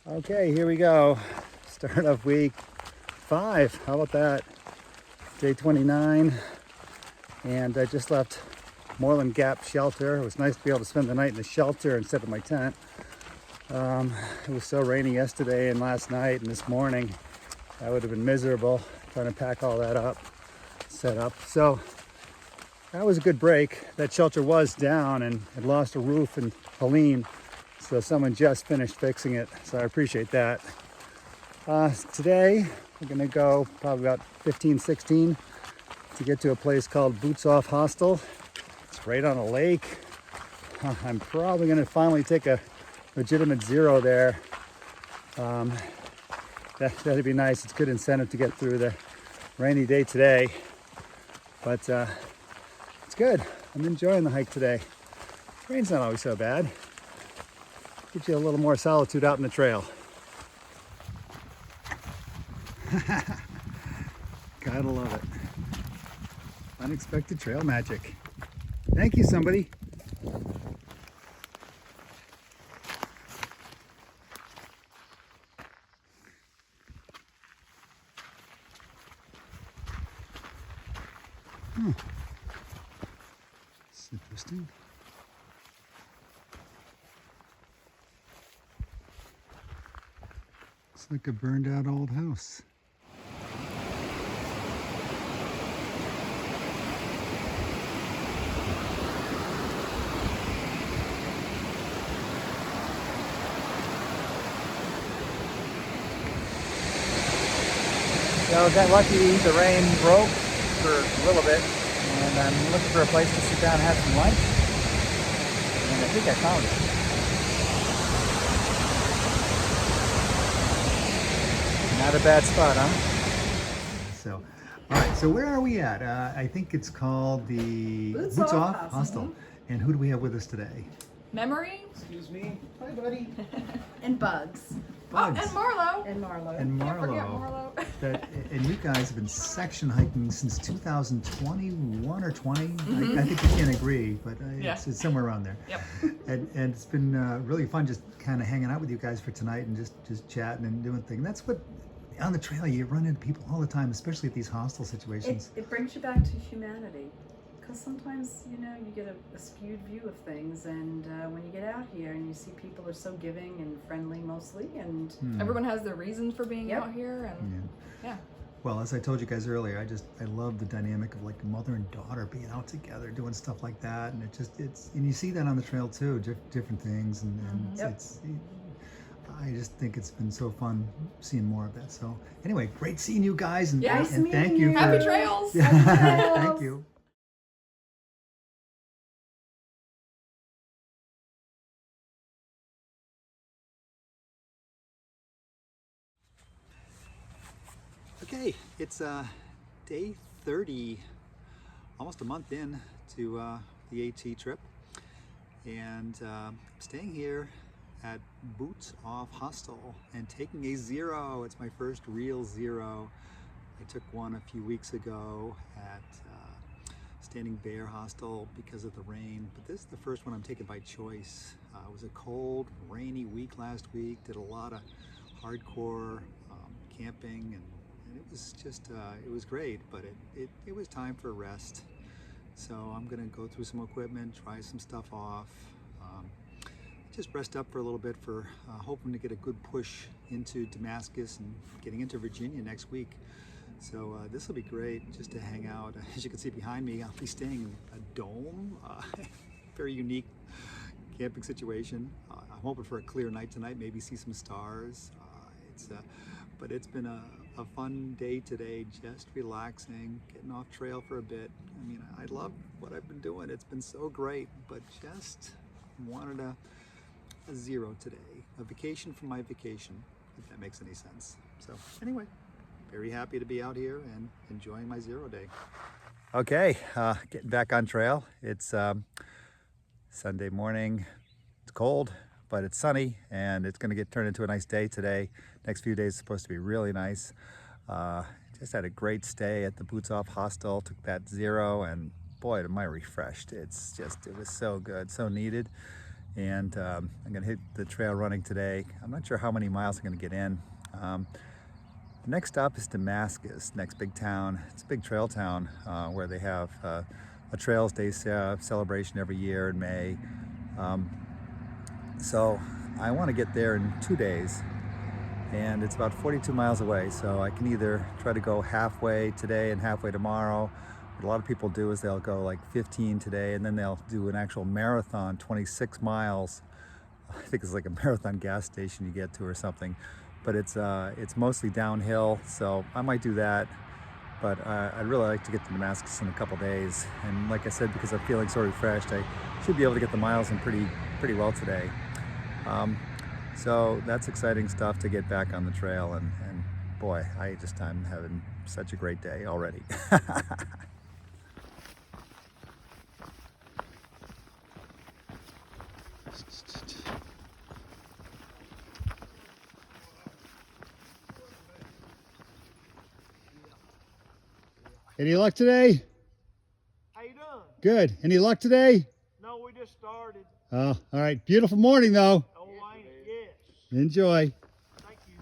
Okay, here we go. Start of week 5. How about that? Day 29. And I just left Moreland Gap Shelter. It was nice to be able to spend the night in the shelter instead of my tent. It was so rainy yesterday and last night and this morning. That would have been miserable trying to pack all that up, set up. So that was a good break. That shelter was down and had lost a roof in Helene. So someone just finished fixing it, so I appreciate that. Today, we're gonna go probably about 15, 16 to get to a place called Boots Off Hostel. It's right on a lake. I'm probably gonna finally take a legitimate zero there. That'd be nice. It's good incentive to get through the rainy day today, but it's good. I'm enjoying the hike today. Rain's not always so bad. Gives you a little more solitude out in the trail. Gotta love it. Unexpected trail magic. Thank you, somebody. It's interesting. It's like a burned out old house. So got lucky, the rain broke for a little bit, and I'm looking for a place to sit down and have some lunch. And I think I found it. Not a bad spot, huh? So, all right, so where are we at? I think it's called the Boots Off Hostel. And who do we have with us today? Memory. Excuse me. Hi, buddy. And Bugs. Bugs. Oh, and Marlo. And Can't forget Marlo. Marlo. And you guys have been section hiking since 2021 or 20. I think we can't agree, but it's somewhere around there. Yep. And it's been really fun just kind of hanging out with you guys for tonight and just chatting and doing things. That's what, on the trail, you run into people all the time, especially at these hostel situations. It brings you back to humanity. Because sometimes, you get a skewed view of things, and when you get out here and you see people are so giving and friendly mostly, and Everyone has their reasons for being Yep. out here, and yeah. Well, as I told you guys earlier, I love the dynamic of like mother and daughter being out together, doing stuff like that, and and you see that on the trail too, different things, and Yep. I just think it's been so fun seeing more of that. So anyway, great seeing you guys, and, Yes. and thank you for Happy trails. Thank you. Okay, it's day 30, almost a month in to the AT trip, and I'm staying here at Boots Off Hostel and taking a zero. It's my first real zero. I took one a few weeks ago at Standing Bear Hostel because of the rain, but this is the first one I'm taking by choice. It was a cold, rainy week last week. Did a lot of hardcore camping, and it was just, it was great, but it was time for a rest. So I'm gonna go through some equipment, try some stuff off, just rest up for a little bit for hoping to get a good push into Damascus and getting into Virginia next week. So this will be great just to hang out. As you can see behind me, I'll be staying in a dome, very unique camping situation. I'm hoping for a clear night tonight, maybe see some stars. But it's been a fun day today, just relaxing, getting off trail for a bit. I mean, I love what I've been doing. It's been so great, but just wanted a zero today, a vacation from my vacation, if that makes any sense. So anyway, very happy to be out here and enjoying my zero day. Okay, getting back on trail. It's Sunday morning. It's cold, but it's sunny, and it's going to get turned into a nice day today. Next few days is supposed to be really nice. Just had a great stay at the Boots Off Hostel. Took that zero, and boy, am I refreshed. It was so good, so needed. and I'm gonna hit the trail running today. I'm not sure how many miles I'm gonna get in. The next stop is Damascus, next big town. It's a big trail town where they have a Trails Day celebration every year in May. So I want to get there in 2 days, and it's about 42 miles away, so I can either try to go halfway today and halfway tomorrow. What a lot of people do is they'll go like 15 today, and then they'll do an actual marathon, 26 miles. I think it's like a marathon gas station you get to or something, but it's mostly downhill, so I might do that. But I'd really like to get to Damascus in a couple days, and like I said, because I'm feeling so refreshed, I should be able to get the miles in pretty well today. So that's exciting stuff to get back on the trail, and boy, I'm having such a great day already. Any luck today? How you doing? Good. Any luck today? No, we just started. Oh, all right. Beautiful morning though. Oh, ain't it? Yes. Enjoy. Thank you.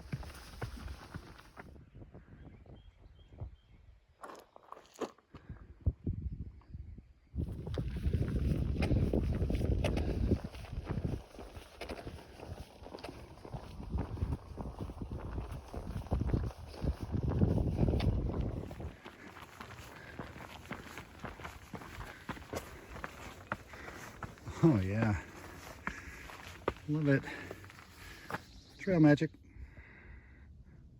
Oh yeah. Love it. Trail magic.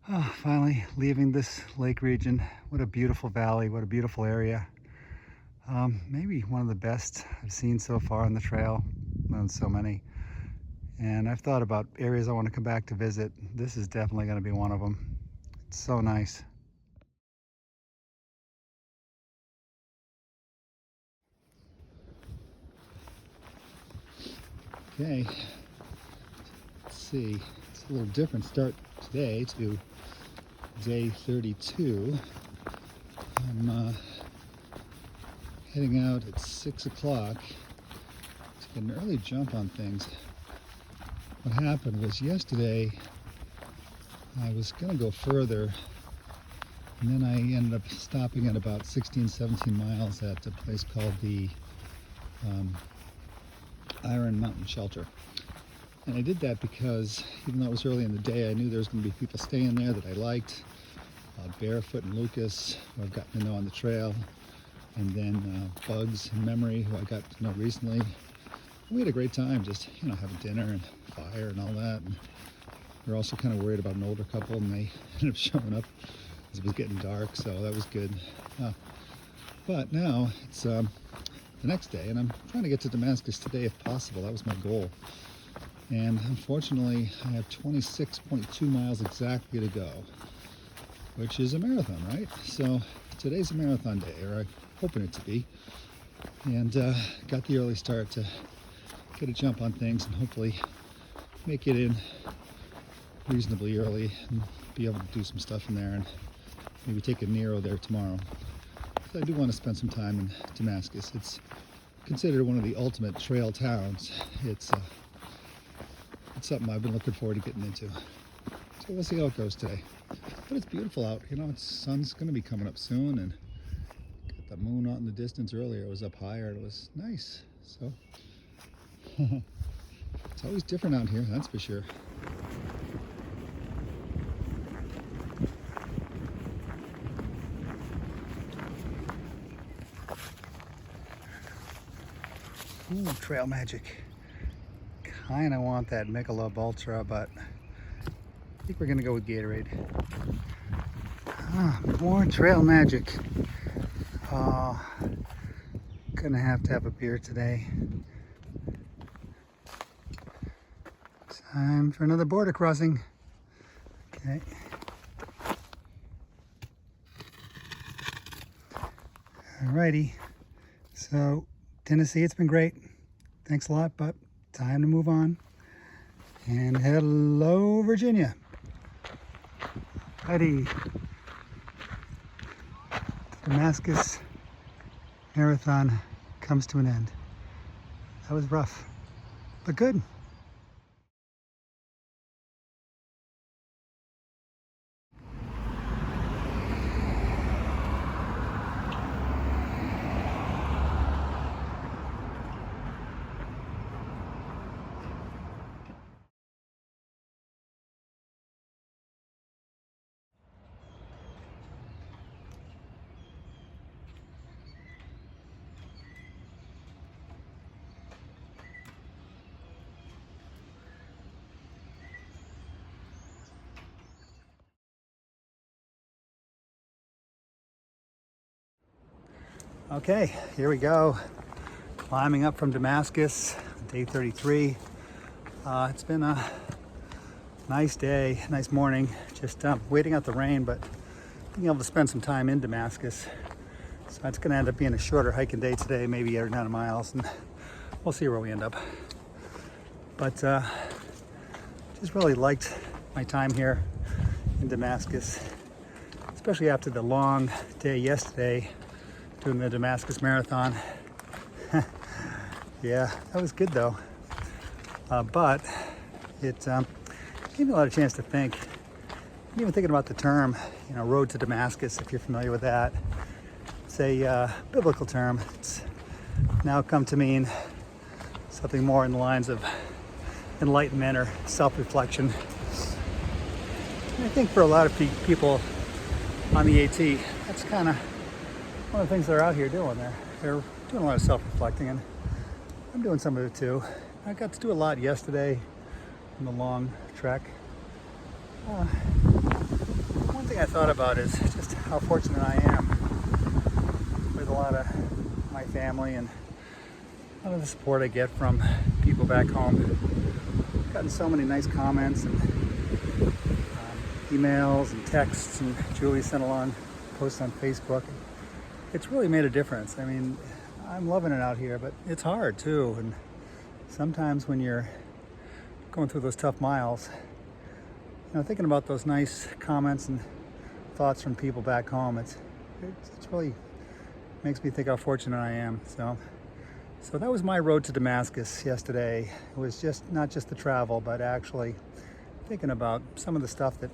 Oh, finally leaving this lake region. What a beautiful valley, what a beautiful area. Maybe one of the best I've seen so far on the trail. Well, so many. And I've thought about areas I want to come back to visit. This is definitely going to be one of them. It's so nice. Okay, let's see. It's a little different start today to day 32. I'm heading out at 6 o'clock to get an early jump on things. What happened was yesterday I was going to go further, and then I ended up stopping at about 16, 17 miles at a place called the Iron Mountain Shelter. And I did that because even though it was early in the day, I knew there was going to be people staying there that I liked. Barefoot and Lucas, who I've gotten to know on the trail, and then Bugs and Memory, who I got to know recently. We had a great time, just having dinner and fire and all that. And we were also kind of worried about an older couple, and they ended up showing up as it was getting dark, so that was good. But now it's the next day, and I'm trying to get to Damascus today if possible. That was my goal. And unfortunately, I have 26.2 miles exactly to go, which is a marathon, right? So today's a marathon day, or I'm hoping it to be. And got the early start to get a jump on things and hopefully make it in reasonably early and be able to do some stuff in there and maybe take a Nero there tomorrow. I do want to spend some time in Damascus. It's considered one of the ultimate trail towns. It's something I've been looking forward to getting into. So we'll see how it goes today. But it's beautiful out. The sun's going to be coming up soon, and got the moon out in the distance earlier. It was up higher. It was nice. So it's always different out here, that's for sure. Ooh, trail magic. Kinda want that Michelob Ultra, but I think we're gonna go with Gatorade. More trail magic. Oh, gonna have to have a beer today. Time for another border crossing. Okay. Alrighty. So, Tennessee, it's been great. Thanks a lot, but time to move on. And hello, Virginia. Alrighty. Damascus marathon comes to an end. That was rough. but good. Okay, here we go. Climbing up from Damascus, day 33. It's been a nice day, nice morning. Just waiting out the rain, but being able to spend some time in Damascus. So it's gonna end up being a shorter hiking day today, maybe 8 or 9 miles, and we'll see where we end up. But just really liked my time here in Damascus, especially after the long day yesterday doing the Damascus Marathon. Yeah, that was good though. But it gave me a lot of chance to think. I'm even thinking about the term, road to Damascus, if you're familiar with that. It's a biblical term. It's now come to mean something more in the lines of enlightenment or self-reflection. And I think for a lot of people on the AT, that's kind of one of the things they're out here doing. They're doing a lot of self-reflecting, and I'm doing some of it too. I got to do a lot yesterday on the long trek. One thing I thought about is just how fortunate I am with a lot of my family and a lot of the support I get from people back home. I've gotten so many nice comments and emails and texts, and Julie sent along posts on Facebook. It's really made a difference. I mean, I'm loving it out here, but it's hard too. And sometimes when you're going through those tough miles, thinking about those nice comments and thoughts from people back home, it's really makes me think how fortunate I am. So that was my road to Damascus yesterday. It was not just the travel, but actually thinking about some of the stuff that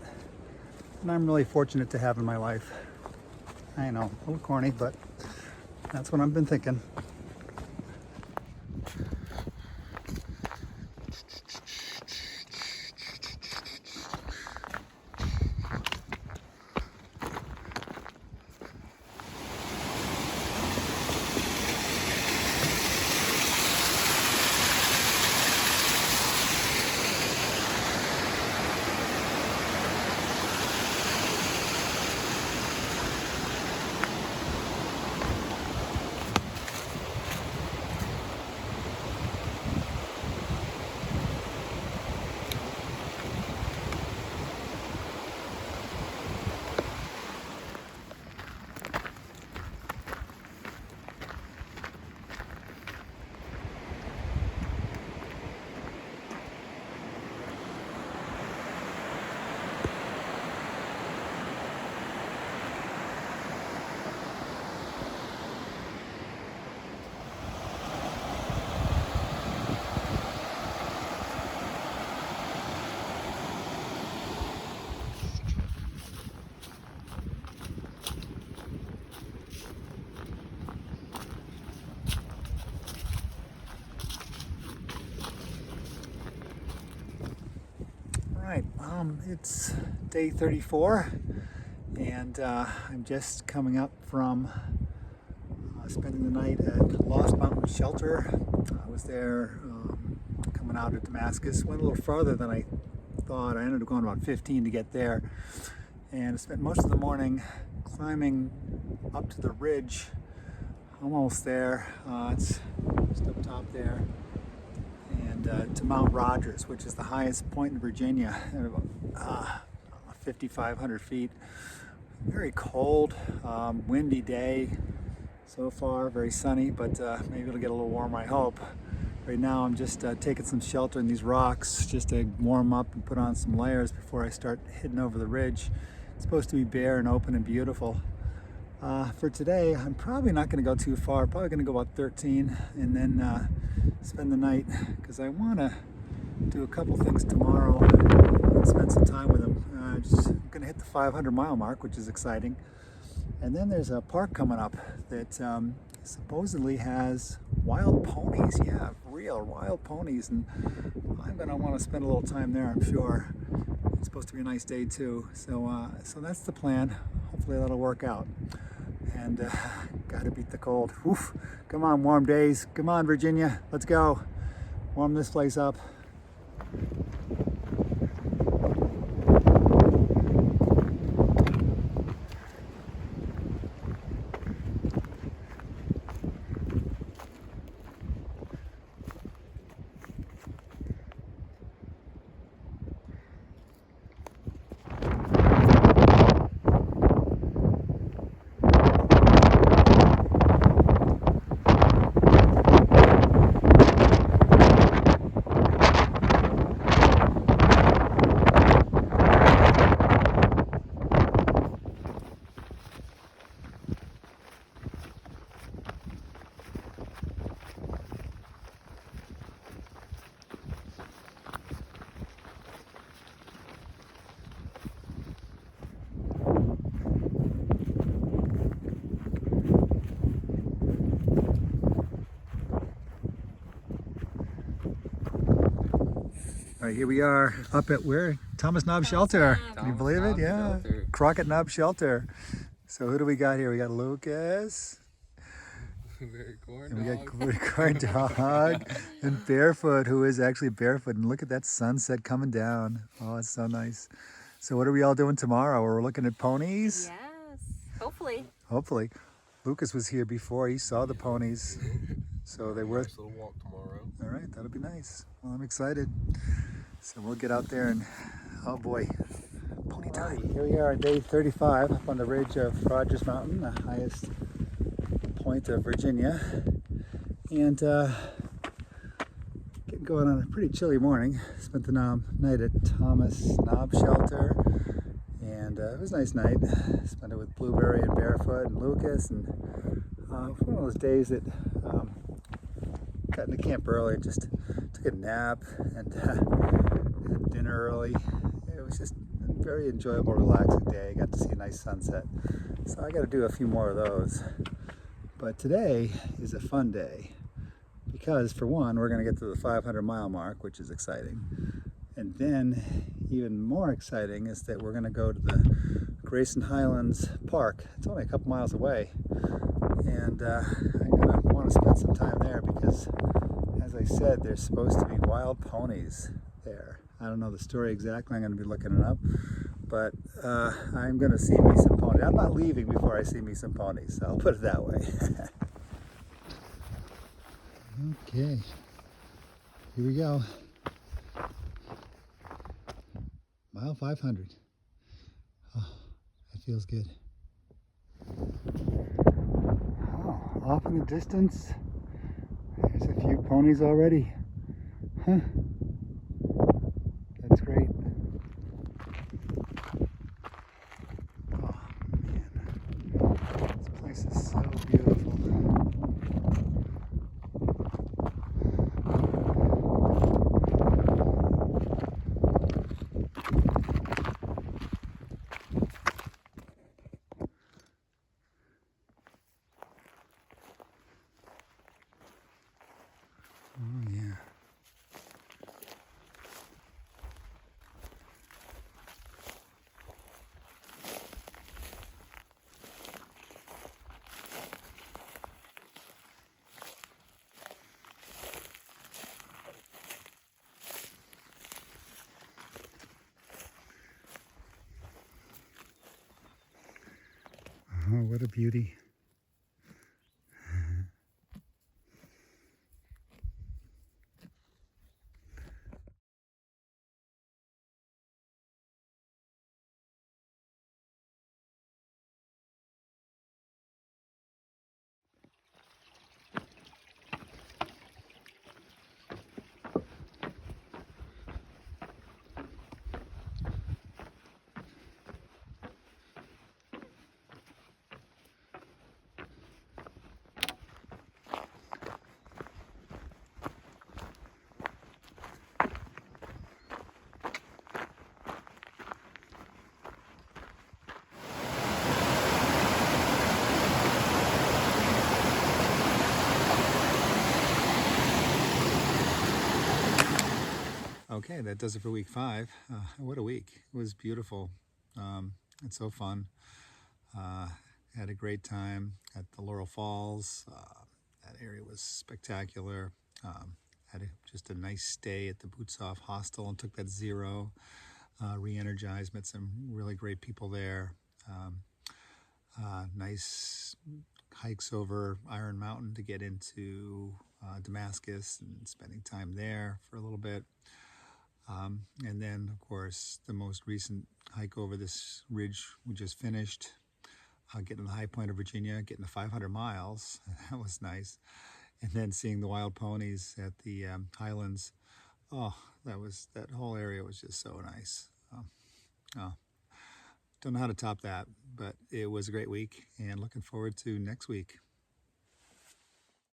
I'm really fortunate to have in my life. I know, a little corny, but that's what I've been thinking. Right, it's day 34, and I'm just coming up from spending the night at Lost Mountain Shelter. I was there coming out of Damascus, went a little farther than I thought. I ended up going about 15 to get there, and I spent most of the morning climbing up to the ridge, almost there. It's just up top there. And to Mount Rogers, which is the highest point in Virginia, at about 5,500 feet. Very cold, windy day so far, very sunny, but maybe it'll get a little warmer, I hope. Right now I'm just taking some shelter in these rocks just to warm up and put on some layers before I start heading over the ridge. It's supposed to be bare and open and beautiful. For today, I'm probably not going to go too far. Probably going to go about 13 and then spend the night because I want to do a couple things tomorrow and spend some time with them. Just going to hit the 500-mile mark, which is exciting. And then there's a park coming up that supposedly has wild ponies. Yeah, real wild ponies. And I'm going to want to spend a little time there, I'm sure. It's supposed to be a nice day too. So that's the plan. Hopefully that'll work out. And gotta beat the cold. Oof. Come on, warm days. Come on, Virginia. Let's go. Warm this place up. All right, here we are up at where? Thomas Knob Shelter. Can you believe it? Yeah. Crockett Knob Shelter. So who do we got here? We got Lucas. And we got Corn Dog and Barefoot, who is actually barefoot. And look at that sunset coming down. Oh, it's so nice. So what are we all doing tomorrow? We're looking at ponies? Yes, hopefully. Hopefully. Lucas was here before. He saw the ponies. So they were... Nice little walk tomorrow. All right, that'll be nice. Well, I'm excited. So we'll get out there and, oh boy, pony time. Here we are, day 35 up on the ridge of Rogers Mountain, the highest point of Virginia. And getting going on a pretty chilly morning. Spent the night at Thomas Knob Shelter. And it was a nice night. Spent it with Blueberry and Barefoot and Lucas. And one of those days that got into camp early and just took a nap and had dinner early. It was just a very enjoyable, relaxing day. Got to see a nice sunset. So I got to do a few more of those. But today is a fun day because, for one, we're going to get to the 500-mile mark, which is exciting. And then, even more exciting is that we're going to go to the Grayson Highlands Park. It's only a couple miles away. And I'm going to want to spend some time there because, as I said, there's supposed to be wild ponies there. I don't know the story exactly. I'm going to be looking it up. But I'm going to see me some ponies. I'm not leaving before I see me some ponies. So I'll put it that way. Okay. Here we go. Mile 500. Oh, that feels good. Oh, off in the distance, there's a few ponies already. Huh. That's great. Oh, man. This place is so beautiful. Oh, yeah. Oh, what a beauty. Okay, that does it for week 5. What a week. It was beautiful. It's so fun. Had a great time at the Laurel Falls. That area was spectacular. Had just a nice stay at the Boots Off Hostel and took that 0. Re-energized, met some really great people there. Nice hikes over Iron Mountain to get into Damascus and spending time there for a little bit. And then, of course, the most recent hike over this ridge we just finished, getting to the high point of Virginia, getting to 500 miles. That was nice. And then seeing the wild ponies at the Highlands. Oh, that whole area was just so nice. Don't know how to top that, but it was a great week and looking forward to next week.